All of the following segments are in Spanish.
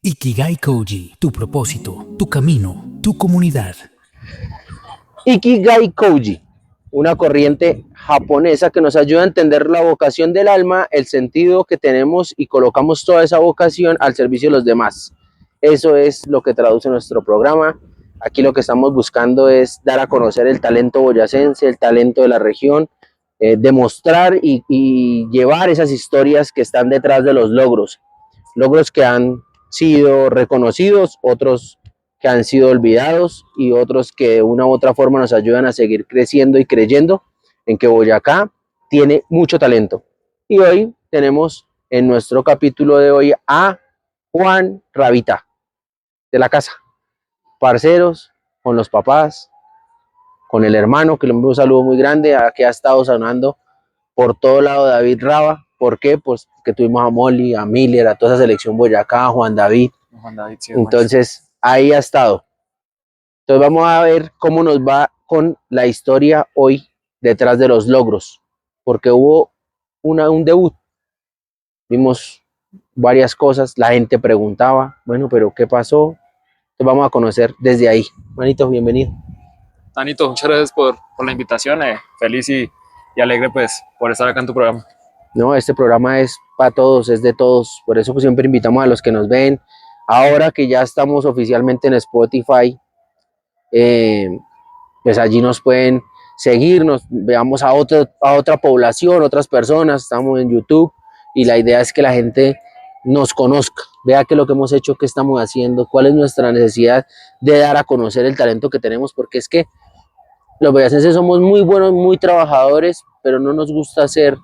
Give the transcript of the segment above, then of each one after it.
Ikigai Koji, tu propósito, tu camino, tu comunidad. Ikigai Koji, una corriente japonesa que nos ayuda a entender la vocación del alma, el sentido que tenemos y colocamos toda esa vocación al servicio de los demás. Eso es lo que traduce nuestro programa. Aquí lo que estamos buscando es dar a conocer el talento boyacense, el talento de la región, demostrar y llevar esas historias que están detrás de los logros que han sido reconocidos, otros que han sido olvidados y otros que de una u otra forma nos ayudan a seguir creciendo y creyendo en que Boyacá tiene mucho talento. Y hoy tenemos en nuestro capítulo de hoy a Juan Rabita, de la casa, parceros, con los papás, con el hermano, que le envío un saludo muy grande, a que ha estado sonando por todo lado David Raba. ¿Por qué? Pues que tuvimos a Molly, a Miller, a toda esa selección Boyacá, a Juan David. Sí, entonces, ahí ha estado. Entonces vamos a ver cómo nos va con la historia hoy detrás de los logros, porque hubo un debut, vimos varias cosas, la gente preguntaba, bueno, pero ¿qué pasó? Entonces vamos a conocer desde ahí. Manito, bienvenido. Anito, muchas gracias por la invitación, feliz y alegre pues por estar acá en tu programa. No, este programa es para todos, es de todos, por eso pues siempre invitamos a los que nos ven. Ahora que ya estamos oficialmente en Spotify, pues allí nos pueden seguir, nos veamos a otra población, otras personas, estamos en YouTube y la idea es que la gente nos conozca, vea qué es lo que hemos hecho, qué estamos haciendo, cuál es nuestra necesidad de dar a conocer el talento que tenemos, porque es que los boyacenses somos muy buenos, muy trabajadores, pero no nos gusta hacer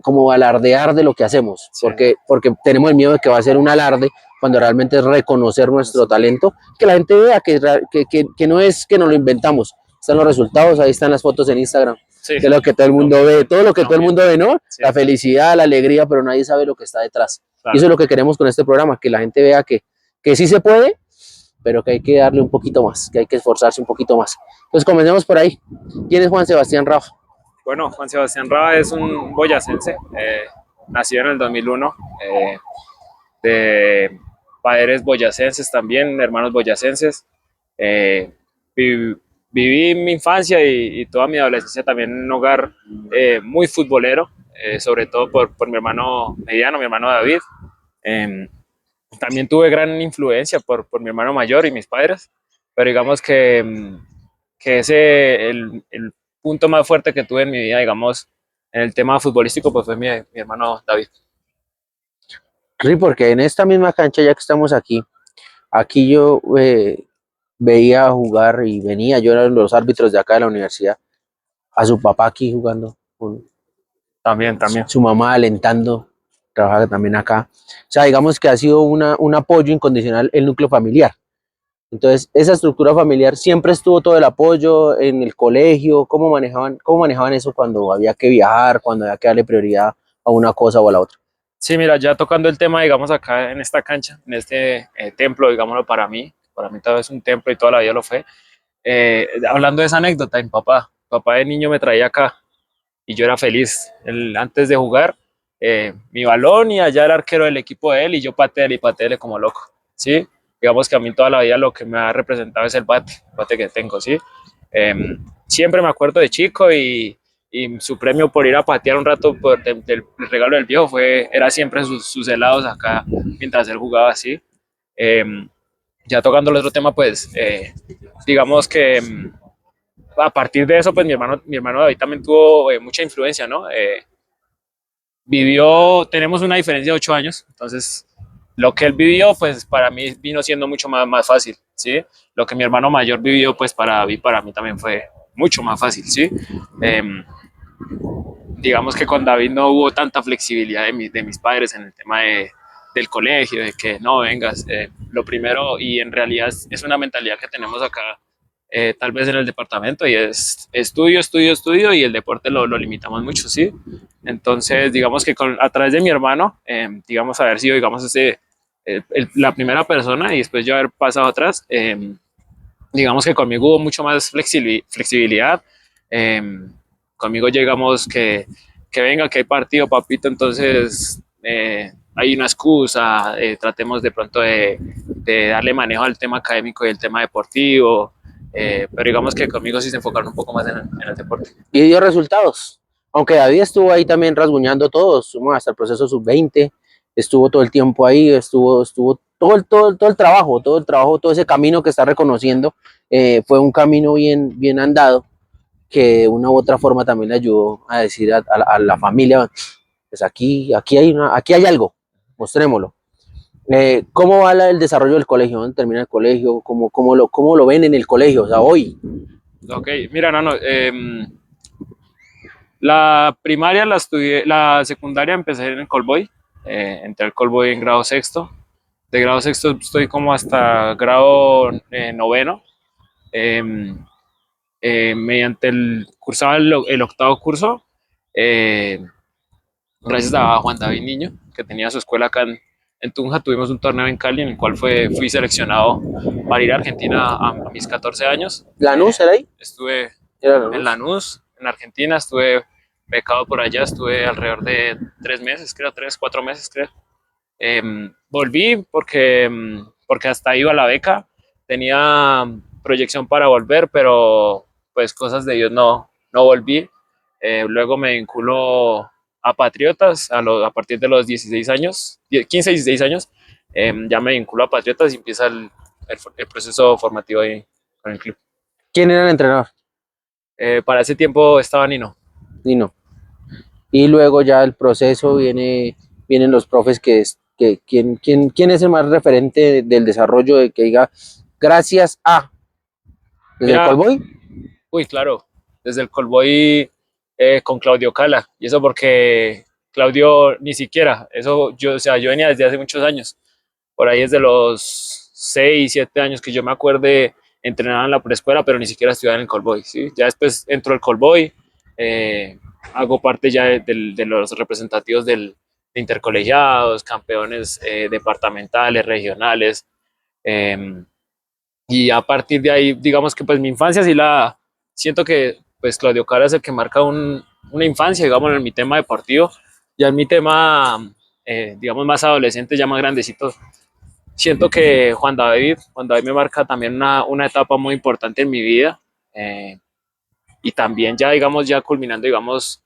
como alardear de lo que hacemos, sí. porque tenemos el miedo de que va a ser un alarde cuando realmente es reconocer nuestro talento, que la gente vea que no es que nos lo inventamos, están los resultados, ahí están las fotos en Instagram, sí. Que es lo que todo el mundo ve, todo lo que todo el mundo ve, ¿no? Sí. La felicidad, la alegría, pero nadie sabe lo que está detrás. Claro. Y eso es lo que queremos con este programa, que la gente vea que sí se puede, pero que hay que darle un poquito más, que hay que esforzarse un poquito más. Entonces comencemos por ahí. ¿Quién es Juan Sebastián Raba? Bueno, Juan Sebastián Raba es un boyacense, nacido en el 2001, de padres boyacenses también, hermanos boyacenses. Viví mi infancia y toda mi adolescencia también en un hogar muy futbolero, sobre todo por mi hermano mediano, mi hermano David. También tuve gran influencia por mi hermano mayor y mis padres, pero digamos que el punto más fuerte que tuve en mi vida, digamos, en el tema futbolístico, pues fue mi hermano David. Sí, porque en esta misma cancha, ya que estamos aquí yo veía jugar y venía, yo era uno de los árbitros de acá de la universidad, a su papá aquí jugando, también. Su mamá alentando, trabaja también acá. O sea, digamos que ha sido un apoyo incondicional el núcleo familiar. Entonces, esa estructura familiar siempre estuvo todo el apoyo en el colegio. ¿Cómo manejaban eso cuando había que viajar, cuando había que darle prioridad a una cosa o a la otra? Sí, mira, ya tocando el tema, digamos, acá en esta cancha, en este templo, digámoslo, para mí tal vez un templo y toda la vida lo fue. Hablando de esa anécdota, papá de niño me traía acá y yo era feliz. Antes de jugar, mi balón y allá el arquero del equipo de él y yo pateéle como loco, ¿sí? Digamos que a mí toda la vida lo que me ha representado es el bate que tengo, ¿sí? Siempre me acuerdo de chico y su premio por ir a patear un rato del regalo del viejo era siempre sus helados acá mientras él jugaba así. Ya tocando el otro tema, pues digamos que a partir de eso, pues mi hermano David también tuvo mucha influencia, ¿no? Tenemos una diferencia de 8 años, entonces lo que él vivió, pues para mí vino siendo mucho más fácil, ¿sí? Lo que mi hermano mayor vivió, pues para mí también fue mucho más fácil, ¿sí? Digamos que con David no hubo tanta flexibilidad de mis padres en el tema del colegio, de que no vengas, lo primero, y en realidad es una mentalidad que tenemos acá, tal vez en el departamento, y es estudio, y el deporte lo limitamos mucho, ¿sí? Entonces, digamos que a través de mi hermano, digamos, haber sido, digamos, la primera persona y después yo haber pasado atrás, digamos que conmigo hubo mucho más flexibilidad. Conmigo llegamos que venga, que hay partido, papito, entonces hay una excusa, tratemos de pronto de darle manejo al tema académico y el tema deportivo, pero digamos que conmigo sí se enfocaron un poco más en el deporte. Y dio resultados. Aunque David estuvo ahí también rasguñando todo, estuvo hasta el proceso sub-20, estuvo todo el tiempo ahí, estuvo todo el trabajo, todo ese camino que está reconociendo, fue un camino bien andado, que de una u otra forma también le ayudó a decir a la familia, pues aquí hay algo, mostrémoslo. ¿Cómo va el desarrollo del colegio? ¿Dónde termina el colegio? ¿Cómo lo ven en el colegio? O sea, hoy. Ok, mira, Nano, la primaria la estudié, la secundaria empecé en el Colboy, entré al Colboy en grado sexto. De grado sexto estoy como hasta grado noveno. Eh, mediante cursaba el octavo curso, eh, gracias a Juan David Niño, que tenía su escuela acá en Tunja, tuvimos un torneo en Cali en el cual fui seleccionado para ir a Argentina a mis 14 años. ¿Lanús era ahí? Estuve Era Lanús. en Lanús, en Argentina, estuve becado por allá, estuve alrededor de 3 meses, creo, 3, 4 meses, creo. Volví porque hasta iba a la beca, tenía proyección para volver, pero pues cosas de Dios no volví. Luego me vinculó a Patriotas a partir de los 16 años, 15, 16 años, ya me vinculó a Patriotas y empieza el proceso formativo ahí con el club. ¿Quién era el entrenador? Para ese tiempo estaba Nino. Nino. Y luego ya el proceso vienen los profes ¿quién es el más referente del desarrollo de que diga gracias a desde el Mira, Colboy? uy, claro, desde el Colboy con Claudio Cala, y eso porque Claudio ni siquiera, eso yo, o sea, yo venía desde hace muchos años, por ahí desde los 6, 7 años que yo me acuerde, entrenaba en la preescuela, pero ni siquiera estudiaba en el Colboy, ¿sí? Ya después entró el Colboy, hago parte ya de los representativos de intercolegiados, campeones departamentales, regionales, eh, y a partir de ahí, digamos que pues mi infancia sí siento que pues Claudio Cara es el que marca una infancia, digamos, en mi tema deportivo, ya en mi tema, digamos, más adolescente, ya más grandecito, siento que Juan David me marca también una etapa muy importante en mi vida, y también ya, digamos, ya culminando, digamos,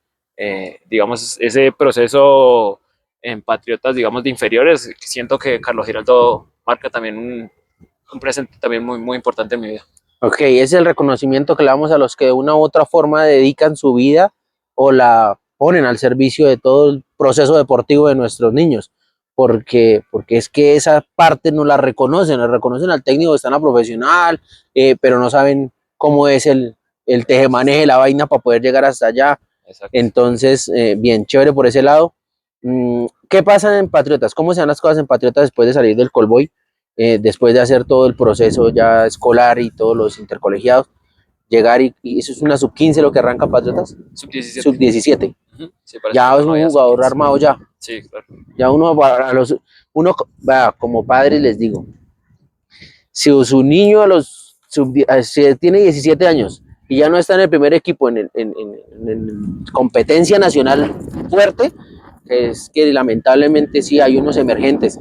ese proceso en Patriotas, digamos, de inferiores, siento que Carlos Giraldo marca también un presente también muy importante en mi vida. Ok, es el reconocimiento que le damos a los que de una u otra forma dedican su vida o la ponen al servicio de todo el proceso deportivo de nuestros niños, porque es que esa parte no la reconocen al técnico que está en la profesional, pero no saben cómo es el tejemaneje, la vaina para poder llegar hasta allá. Exacto. Entonces, bien, chévere por ese lado. ¿Qué pasa en Patriotas? ¿Cómo se dan las cosas en Patriotas después de salir del Colboy? Después de hacer todo el proceso ya escolar y todos los intercolegiados, llegar y eso es una sub-15 lo que arranca Patriotas, Sub-17. Sub-17. Sí, para Ya ese es tiempo no un había jugador sub-15. armado ya. Sí, claro. Ya uno como padre les digo, si su niño si tiene 17 años y ya no está en el primer equipo en competencia nacional fuerte, es que lamentablemente sí hay unos emergentes.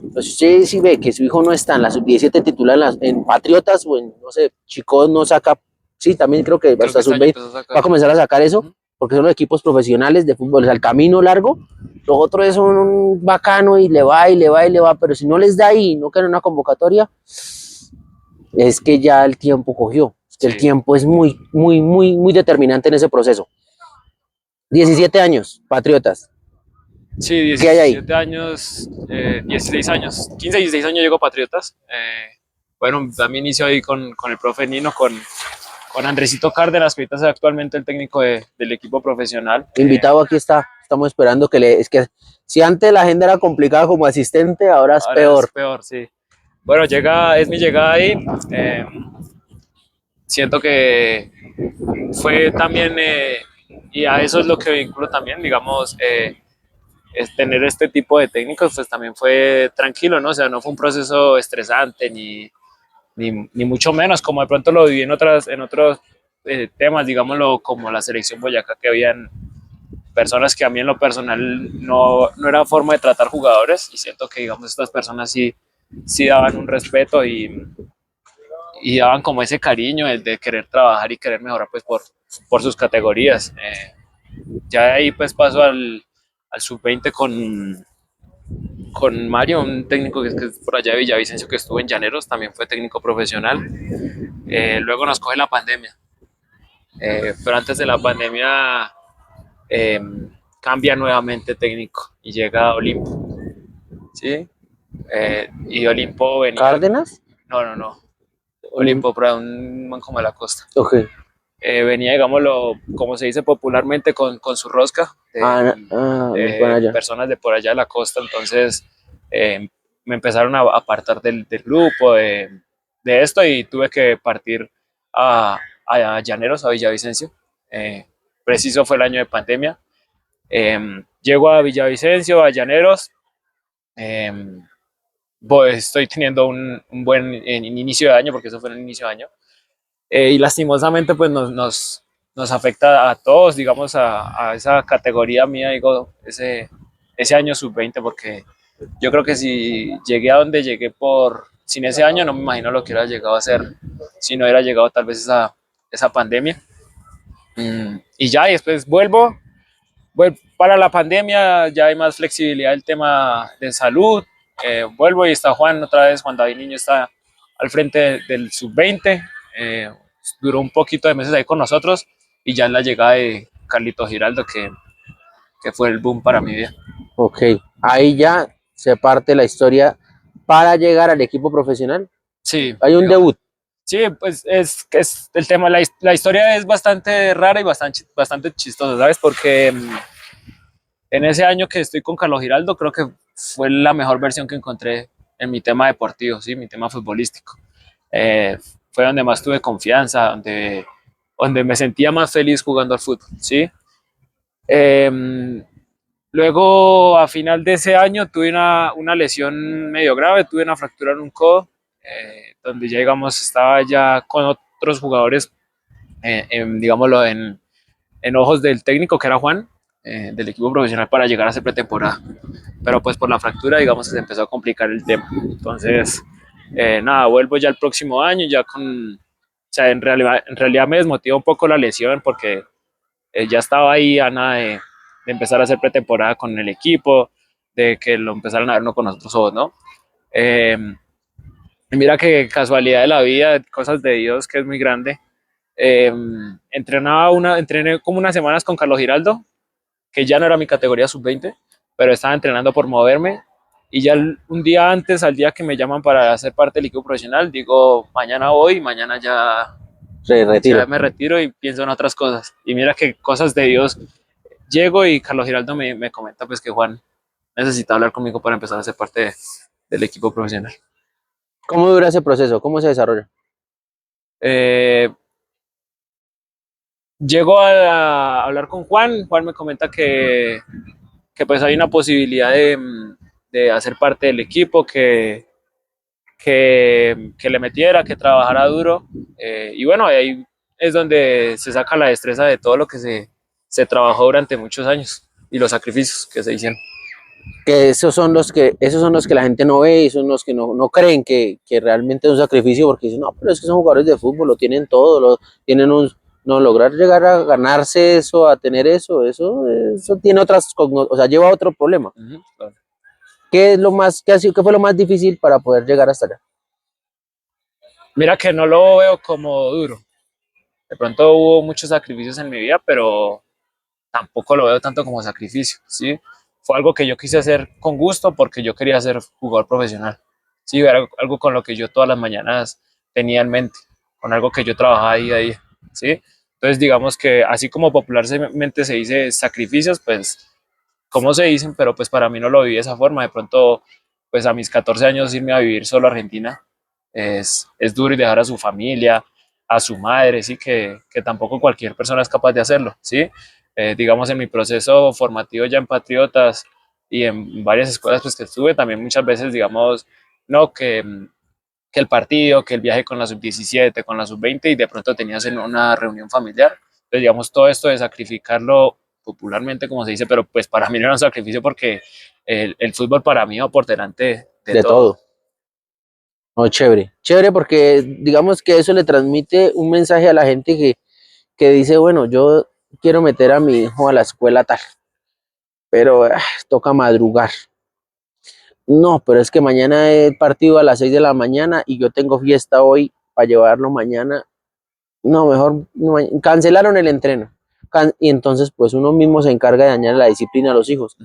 Entonces, usted si ve que su hijo no está en la sub-17 titular en Patriotas o en, no sé, Chicó no saca, sí, también creo que Creo hasta que este año sub-20 empezó a sacar. va a comenzar a sacar eso, porque son los equipos profesionales de fútbol, o sea, el camino largo, lo otro es un bacano y le va y le va y le va, pero si no les da ahí, no queda en una convocatoria, es que ya el tiempo cogió, es que el tiempo es muy determinante en ese proceso. 17 años, Patriotas. Sí, ¿Qué hay ahí? 17 años, 16 años, 15, 16 años llegó Patriotas. Bueno, también inicio ahí con el profe Nino, con Andresito Cárdenas, que ahorita es actualmente el técnico del equipo profesional. Invitado aquí está, estamos esperando es que si antes la agenda era complicada como asistente, ahora es peor. Es peor, sí. Bueno, es mi llegada ahí. Siento que fue también, y a eso es lo que vinculo también, digamos, es tener este tipo de técnicos, pues también fue tranquilo, ¿no? O sea, no fue un proceso estresante ni mucho menos, como de pronto lo viví en otros temas, digámoslo, como la selección Boyacá que había personas que a mí en lo personal no era forma de tratar jugadores, y siento que, digamos, estas personas sí daban un respeto y daban como ese cariño el de querer trabajar y querer mejorar pues por sus categorías. Ya de ahí pues paso al sub-20 con Mario, un técnico que es por allá de Villavicencio, que estuvo en Llaneros, también fue técnico profesional. Luego nos coge la pandemia, pero antes de la pandemia eh, cambia nuevamente técnico y llega Olimpo, ¿sí? Y Olimpo venía, ¿Cárdenas? no, Olim- Olimpo, pero un man como de la costa. Ok. Venía, digámoslo, como se dice popularmente, con su rosca Muy buena de allá. personas de por allá de la costa. Entonces me empezaron a apartar del grupo, de esto, y tuve que partir a Llaneros, a Villavicencio. Preciso fue el año de pandemia. Llego a Villavicencio, a Llaneros. eh, pues estoy teniendo un buen inicio de año, porque eso fue en el inicio de año. Y lastimosamente pues nos afecta a todos, digamos, a esa categoría mía, digo, ese año sub-20, porque yo creo que si llegué a donde llegué sin ese año, no me imagino lo que hubiera llegado a hacer si no hubiera llegado tal vez esa pandemia. Y ya, y después vuelvo para la pandemia, ya hay más flexibilidad el tema de salud. Vuelvo y está Juan otra vez, Juan David Niño está al frente del sub-20. Duró un poquito de meses ahí con nosotros, y ya es la llegada de Carlito Giraldo, que fue el boom para mi vida. Ok. Ahí ya se parte la historia para llegar al equipo profesional. Sí, Hay un digamos, debut. sí, pues es el tema, la historia es bastante rara y bastante chistosa, ¿sabes? Porque en ese año que estoy con Carlos Giraldo, creo que fue la mejor versión que encontré en mi tema deportivo, ¿sí? Mi tema futbolístico. Eh, Fue donde más tuve confianza, donde me sentía más feliz jugando al fútbol, ¿sí? Eh, Luego, a final de ese año, tuve una lesión medio grave, tuve una fractura en un codo, donde ya, digamos, estaba ya con otros jugadores, digámoslo, en ojos del técnico, que era Juan, del equipo profesional, para llegar a hacer pretemporada. Pero pues por la fractura, digamos que se empezó a complicar el tema. Entonces, nada, vuelvo ya el próximo año, ya con... O sea, en realidad me desmotiva un poco la lesión, porque ya estaba ahí a nada de empezar a hacer pretemporada con el equipo, de que lo empezaran a ver no con nosotros ojos, ¿no? Eh, y mira que casualidad de la vida, cosas de Dios, que es muy grande. Eh, Entrené como unas semanas con Carlos Giraldo, que ya no era mi categoría sub-20, pero estaba entrenando por moverme. Y ya un día antes, al día que me llaman para ser parte del equipo profesional, digo, mañana voy, mañana Se ya retira. me retiro y pienso en otras cosas. Y mira que cosas de Dios. Llego y Carlos Giraldo me comenta pues que Juan necesita hablar conmigo para empezar a ser parte del equipo profesional. ¿Cómo dura ese proceso? ¿Cómo se desarrolla? Eh, Llego a hablar con Juan me comenta que pues hay una posibilidad de hacer parte del equipo, que le metiera, que trabajara duro. Y bueno, ahí es donde se saca la destreza de todo lo que se trabajó durante muchos años y los sacrificios que se hicieron. Que esos son los que la gente no ve y son los que no creen que realmente es un sacrificio porque dicen, no, pero es que son jugadores de fútbol, lo tienen todo, tienen no, lograr llegar a ganarse eso, a tener eso tiene o sea, lleva a otro problema. Uh -huh, claro. ¿Qué es lo más, qué fue lo más difícil para poder llegar hasta allá? Mira que no lo veo como duro. De pronto hubo muchos sacrificios en mi vida, pero tampoco lo veo tanto como sacrificio, ¿sí? Fue algo que yo quise hacer con gusto, porque yo quería ser jugador profesional, ¿sí? Era algo con lo que yo todas las mañanas tenía en mente, con algo que yo trabajaba día a día, ¿sí? Entonces, digamos que así como popularmente se dice sacrificios, pues, ¿cómo se dicen? Pero pues para mí no lo viví de esa forma. De pronto, pues a mis 14 años irme a vivir solo a Argentina es duro, y dejar a su familia, a su madre, sí, que tampoco cualquier persona es capaz de hacerlo, ¿sí? Digamos, en mi proceso formativo ya en Patriotas y en varias escuelas pues que estuve, también muchas veces, digamos, no, que el partido, que el viaje con la sub-17, con la sub-20, y de pronto tenías en una reunión familiar. Entonces, digamos, todo esto de sacrificarlo popularmente como se dice, pero pues para mí no era un sacrificio porque el fútbol para mí va por delante de De todo. todo. No, chévere. Chévere porque digamos que eso le transmite un mensaje a la gente que dice, bueno, yo quiero meter a mi hijo a la escuela tal, pero toca madrugar. No, pero es que mañana he partido a las 6 de la mañana y yo tengo fiesta hoy para llevarlo mañana. No, mejor no, cancelaron el entreno. Y entonces pues uno mismo se encarga de dañar la disciplina a los hijos.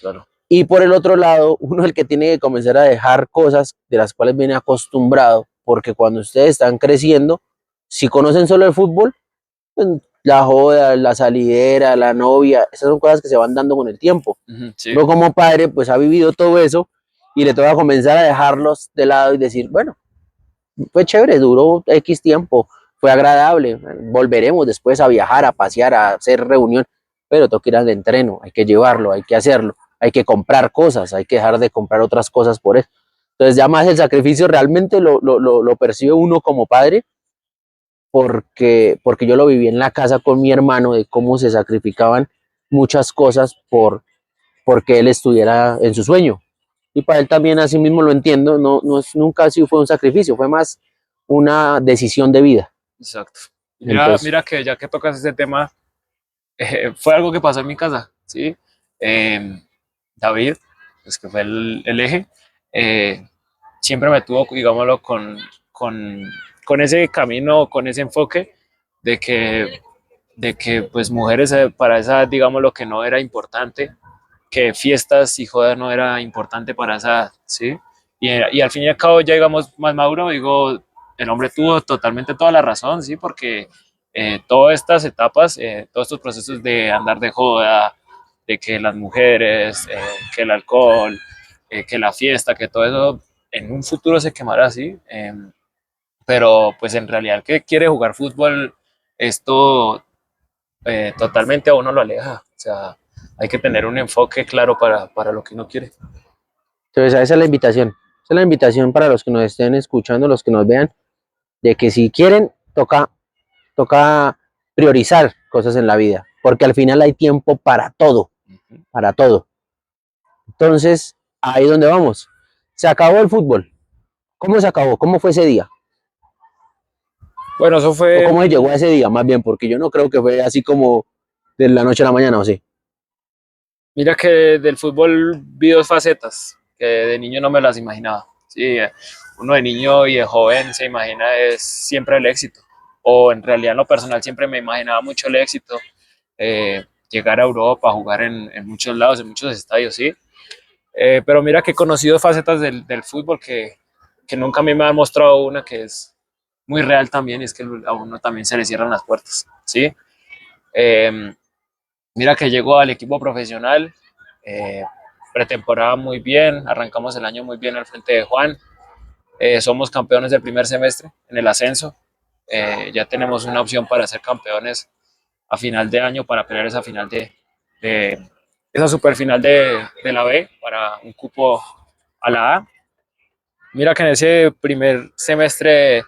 Claro. Y por el otro lado, uno es el que tiene que comenzar a dejar cosas de las cuales viene acostumbrado, porque cuando ustedes están creciendo, si conocen solo el fútbol, pues, la joda, la salidera, la novia, esas son cosas que se van dando con el tiempo. Sí. Uno como padre pues ha vivido todo eso y le toca comenzar a dejarlos de lado y decir, bueno, fue chévere, duró X tiempo, fue agradable, volveremos después a viajar, a pasear, a hacer reunión, pero toca ir al entreno, hay que llevarlo, hay que hacerlo, hay que comprar cosas, hay que dejar de comprar otras cosas por eso. Entonces ya más el sacrificio realmente lo percibe uno como padre, porque yo lo viví en la casa con mi hermano, de cómo se sacrificaban muchas cosas porque él estuviera en su sueño. Y para él también así mismo lo entiendo, nunca así fue un sacrificio, fue más una decisión de vida. Exacto. Mira, Entonces, mira que ya que tocas ese tema, fue algo que pasó en mi casa, ¿sí? Eh, David, pues que fue el eje, eh, siempre me tuvo, digámoslo, con ese camino, con ese enfoque de que pues mujeres para esa, digamos, lo que no era importante, que fiestas y joda no era importante para esa edad, ¿sí? Y al fin y al cabo, ya digamos más maduro, digo, el hombre tuvo totalmente toda la razón, ¿sí? Porque todas estas etapas, todos estos procesos de andar de joda, de que las mujeres, que el alcohol, que la fiesta, que todo eso en un futuro se quemará así, pero pues en realidad el que quiere jugar fútbol, esto totalmente a uno lo aleja. O sea, hay que tener un enfoque claro para lo que uno quiere. esa es la invitación. Esa es la invitación para los que nos estén escuchando, los que nos vean, de que si quieren, toca priorizar cosas en la vida, porque al final hay tiempo para todo, para todo. Entonces, ahí es donde vamos. Se acabó el fútbol. ¿Cómo se acabó? ¿Cómo fue ese día? Bueno, eso ¿O fue, cómo se llegó a ese día, más bien? Porque yo no creo que fue así como de la noche a la mañana, ¿o sí? mira que del fútbol vi dos facetas que de niño no me las imaginaba. Sí, uno de niño y de joven se imagina es siempre el éxito. O en realidad en lo personal siempre me imaginaba mucho el éxito. Llegar a Europa, jugar en muchos lados, en muchos estadios, sí. Pero mira que he conocido facetas del fútbol que nunca a mí me han mostrado una que es muy real también, y es que a uno también se le cierran las puertas, ¿sí? Eh, Mira que llegó al equipo profesional, eh, pretemporada muy bien, arrancamos el año muy bien al frente de Juan, somos campeones del primer semestre en el ascenso, ya tenemos una opción para ser campeones a final de año, para pelear esa final de esa super final de la B, para un cupo a la A. Mira que en ese primer semestre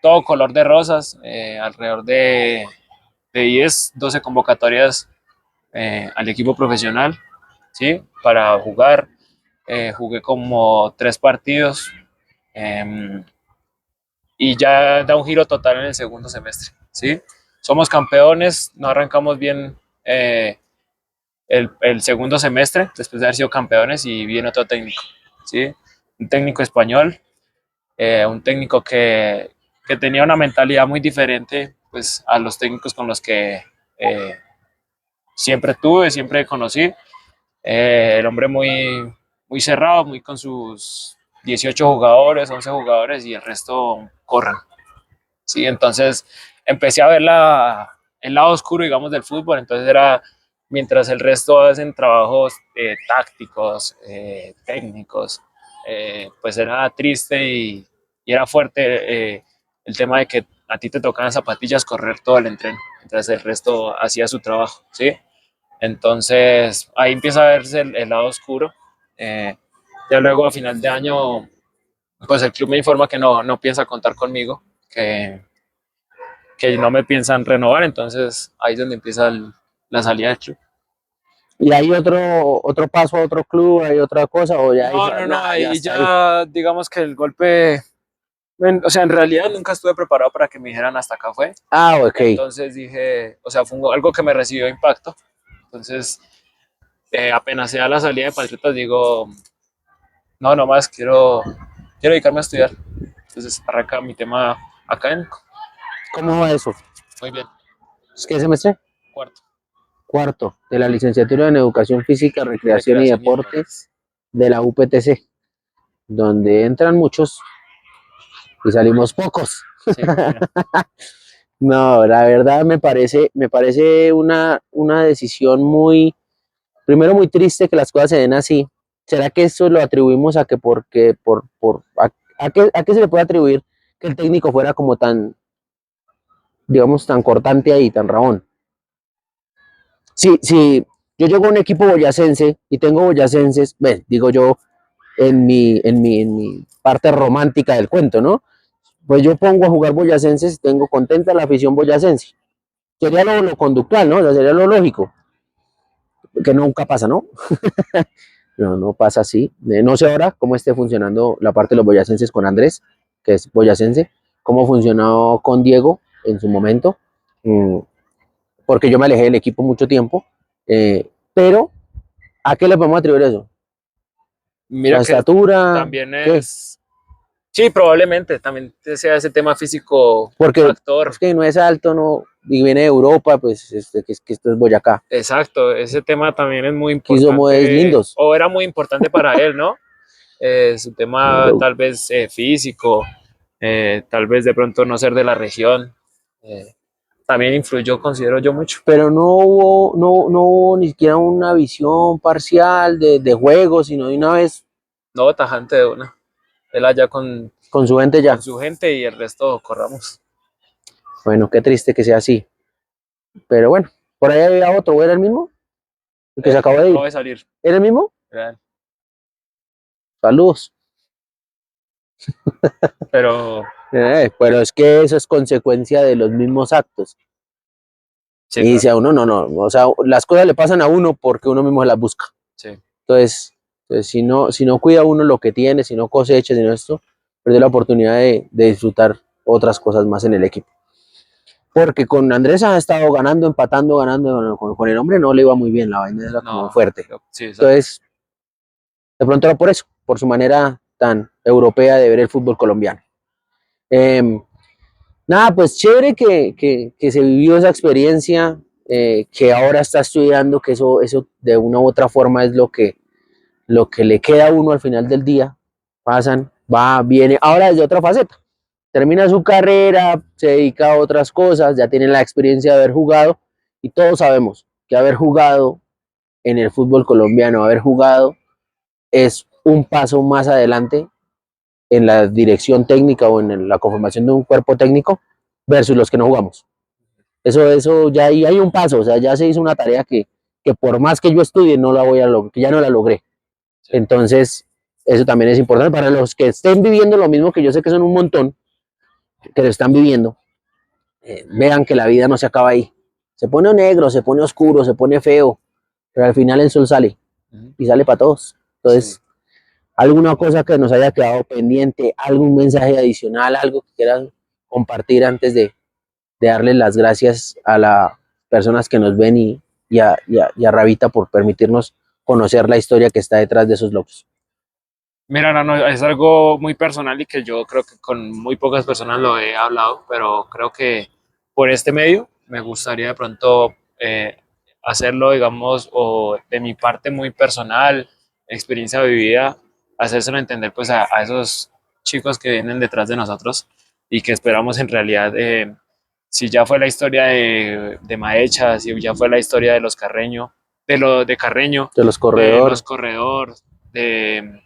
todo color de rosas, alrededor de 10, 12 convocatorias al equipo profesional, ¿sí? Para jugar. Jugué como 3 partidos eh, y ya da un giro total en el segundo semestre, ¿sí? Somos campeones, no arrancamos bien el segundo semestre, después de haber sido campeones, y viene otro técnico, ¿sí? Un técnico español, un técnico que tenía una mentalidad muy diferente pues, a los técnicos con los que siempre tuve, siempre conocí. El hombre muy cerrado, muy con sus 18 jugadores, 11 jugadores y el resto corran. ¿Sí? Entonces empecé a ver el lado oscuro, digamos, del fútbol. Entonces era, mientras el resto hacen trabajos tácticos, técnicos, pues era triste y era fuerte el tema de que a ti te tocaban zapatillas correr todo el entreno, mientras el resto hacía su trabajo, ¿sí? Entonces ahí empieza a verse el lado oscuro. Eh, ya luego a final de año, pues el club me informa que no piensa contar conmigo, que no me piensan renovar, entonces ahí es donde empieza la salida del club. ¿Y hay otro paso a otro club, hay otra cosa, o ya No, dice, no, no, nada, ya ahí está ahí? ya digamos que el golpe, o sea, en realidad nunca estuve preparado para que me dijeran hasta acá fue. Ah, ok. Entonces dije, o sea, fue algo que me recibió impacto. Entonces, apenas sea la salida de Patriotas, digo, no, no más, quiero dedicarme a estudiar. Entonces arranca mi tema académico. ¿Cómo va eso? Muy bien, ¿Es qué semestre? cuarto, Cuarto, de la licenciatura en Educación Física, Recreación y recreación y Deporte deportes. de la UPTC, donde entran muchos y salimos pocos. Sí, me imagino. No, la verdad me parece una decisión muy, primero muy triste que las cosas se den así. ¿Será que eso lo atribuimos a que porque, a qué se le puede atribuir que el técnico fuera como tan, digamos, tan cortante ahí, tan rabón? Si yo llego a un equipo boyacense y tengo boyacenses, digo yo, en mi parte romántica del cuento, ¿no? Pues yo pongo a jugar boyacenses y tengo contenta la afición boyacense. Sería lo conductual, ¿no? O sea, sería lo lógico, que nunca pasa, ¿no? No, no pasa así. No sé ahora cómo esté funcionando la parte de los boyacenses con Andrés, que es boyacense, cómo funcionó con Diego en su momento, mm, porque yo me alejé del equipo mucho tiempo, pero ¿a qué le podemos atribuir eso? Mira ¿La que estatura? también ¿Qué? es, sí, probablemente también sea ese tema físico un Porque es factor. que no es alto, no, y viene de Europa, pues que esto es Boyacá. Exacto, ese tema también es muy Aquí somos importante, lindos. o era muy importante para él, ¿no? Su tema tal vez físico, tal vez de pronto no ser de la región, eh, también influyó, considero yo, mucho. Pero no hubo ni siquiera una visión parcial de juego, sino de una vez No, tajante de una. Él allá con su gente con ya. su gente y el resto corramos. Bueno, qué triste que sea así. Pero bueno, por ahí había otro, ¿era el mismo? El que se acabó de Acabo ir. de salir. ¿Era el mismo? Real. Saludos. Pero Pero es que eso es consecuencia de los mismos actos. sí, Y dice claro. a uno, no, no, o sea, las cosas le pasan a uno porque uno mismo las busca. Sí. Entonces si no cuida uno lo que tiene, si no cosecha, si no esto, pierde la oportunidad de disfrutar otras cosas más en el equipo. Porque con Andrés ha estado ganando, ganando, con el hombre no le iba muy bien, la vaina era como No, fuerte. sí, exacto. Entonces, de pronto era por eso, por su manera tan europea de ver el fútbol colombiano. Eh, Nada, pues chévere que se vivió esa experiencia, que ahora está estudiando, que eso de una u otra forma es lo que le queda a uno al final del día. Pasan, va, viene, ahora desde otra faceta. Termina su carrera, se dedica a otras cosas, ya tiene la experiencia de haber jugado y todos sabemos que haber jugado en el fútbol colombiano, haber jugado es un paso más adelante en la dirección técnica o en la conformación de un cuerpo técnico versus los que no jugamos. Eso ya ahí hay un paso, o sea, ya se hizo una tarea que por más que yo estudie no la voy a lograr, que ya no la logré. Sí. Entonces, eso también es importante para los que estén viviendo lo mismo, que yo sé que son un montón, que lo están viviendo, vean que la vida no se acaba ahí. Se pone negro, se pone oscuro, se pone feo, pero al final el sol sale Ujú. y sale para todos. Sí. Entonces, alguna cosa que nos haya quedado pendiente, algún mensaje adicional, algo que quieran compartir antes de darles las gracias a las personas que nos ven y a Rabita por permitirnos conocer la historia que está detrás de esos logros. Mira, no, no, es algo muy personal y que yo creo que con muy pocas personas lo he hablado, pero creo que por este medio me gustaría de pronto hacerlo, digamos, o de mi parte muy personal, experiencia vivida, hacérselo entender pues a esos chicos que vienen detrás de nosotros y que esperamos en realidad, si ya fue la historia de Maecha, si ya fue la historia de los Carreño, de Carreño, De los de los corredores, Corredor, de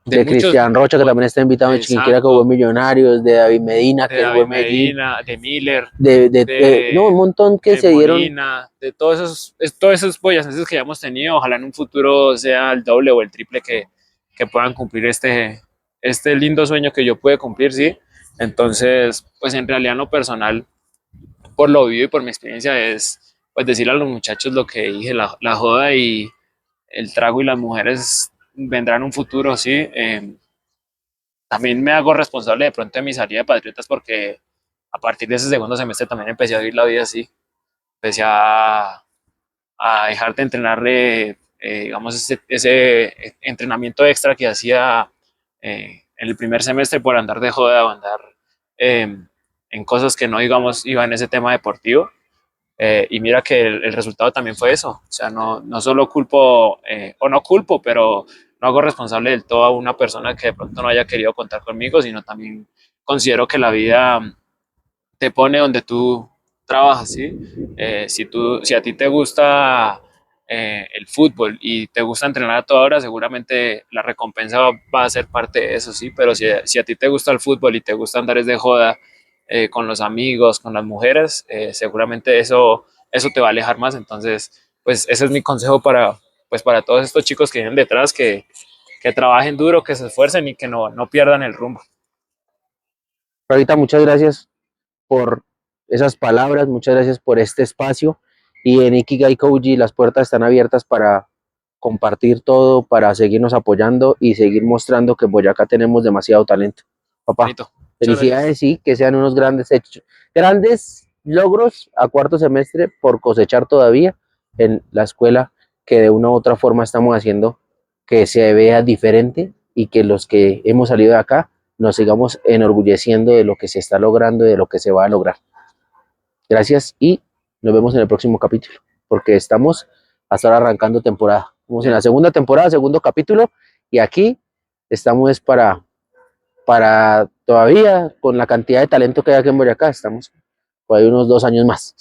de muchos, Cristian Rocha, que también está invitado en Chiquinquira, que jugó exacto, en Millonarios, de David Medina, de que jugó David en Medellín, Medina, de Miller, no, un montón que de se dieron. Molina, de todos esos boyacenses que ya hemos tenido, ojalá en un futuro sea el doble o el triple que puedan cumplir este lindo sueño que yo pude cumplir, sí. Entonces, pues en realidad en lo personal, por lo vivido y por mi experiencia, es pues decirle a los muchachos lo que dije, la joda y el trago y las mujeres vendrán en un futuro, sí. También me hago responsable de pronto de mi salida de Patriotas porque a partir de ese segundo semestre también empecé a vivir la vida así. Empecé a dejar de entrenarle, digamos, ese entrenamiento extra que hacía en el primer semestre por andar de joda o andar eh, en cosas que no, digamos, iba en ese tema deportivo. Y mira que el resultado también fue eso. O sea, no solo culpo, o no culpo, pero no hago responsable del todo a una persona que de pronto no haya querido contar conmigo, sino también considero que la vida te pone donde tú trabajas, ¿sí? Si a ti te gusta el fútbol y te gusta entrenar a toda hora, seguramente la recompensa va a ser parte de eso, ¿sí? Pero si a ti te gusta el fútbol y te gusta andar es de joda con los amigos, con las mujeres, seguramente eso te va a alejar más. Entonces, pues ese es mi consejo para todos estos chicos que vienen detrás, que trabajen duro, que se esfuercen y que no pierdan el rumbo. Ahorita muchas gracias por esas palabras, muchas gracias por este espacio y en Ikigai Koji las puertas están abiertas para compartir todo, para seguirnos apoyando y seguir mostrando que en Boyacá tenemos demasiado talento. Papá, Bonito. Muchas gracias. felicidades y que sean unos grandes hechos, grandes logros a cuarto semestre por cosechar todavía en la escuela que de una u otra forma estamos haciendo que se vea diferente y que los que hemos salido de acá nos sigamos enorgulleciendo de lo que se está logrando y de lo que se va a lograr. Gracias y nos vemos en el próximo capítulo, porque estamos hasta ahora arrancando temporada. Estamos en la segunda temporada, segundo capítulo, y aquí estamos para todavía, con la cantidad de talento que hay aquí en Boyacá, estamos por ahí unos 2 años más.